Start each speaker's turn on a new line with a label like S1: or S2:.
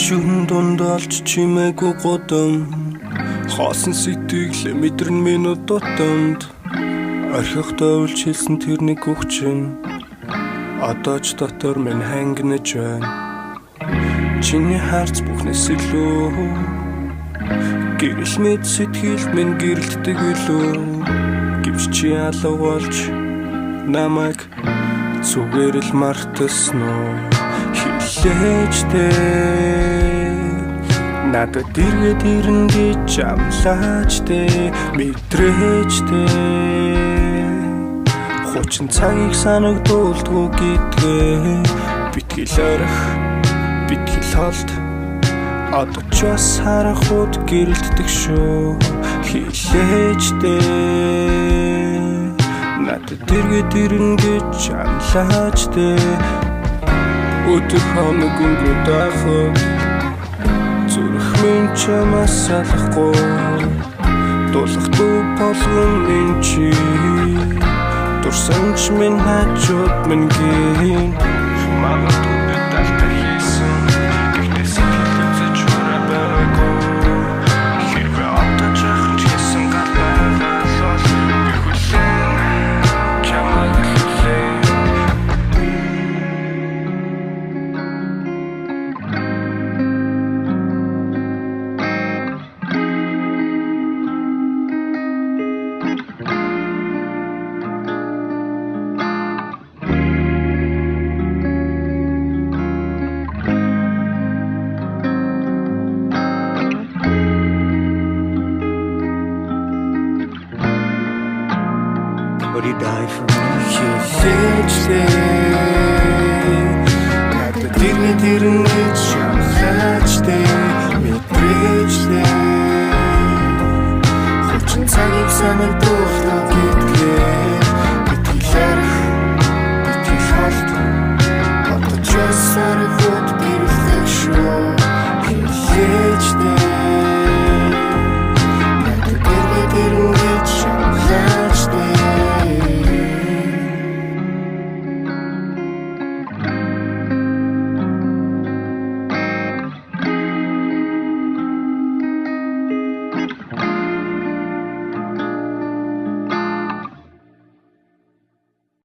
S1: шүн дундалж чимээгүй годом хоосон сэтгэл мэдрэн минут дотомд орхихтой үлж хэлсэн тэр нэг үгчин одоо ч дотор минь хангинаж байна. Чиний харц бүхнээс илүү гэрэл мэд сэтгэлд минь гэрэлтдэг илүү гэвч чи алга болж намайг зүгээр л мартасноо хэлээчтэй надад эргээд ирнэ гэж амлаачтэй мэдрээчтэй хучин цагийг санагдуулдгүй гэдгээ битгэл орих битгэл холд одоо ч бас харахуд гэрэлтдэг шүү хэлээчтэй надад эргээд ирнэ гэж амлаачтэй өдөр хоног өнгөрөөд ахад зүрх минь чамаас салахгүй дуулахгүй болгон минь чи дурсан ч минь хажууд минь гин магадгүй талтай хийсэн гэхдээ сэтгэлд зочроо байгаагүй хэрвээ одоо жахын хийсэн галбайгаа бол би хүлээн чамайг хүлээн
S2: Would you die for me?
S1: хэлээчтэй надад эргээд ирнэ гэж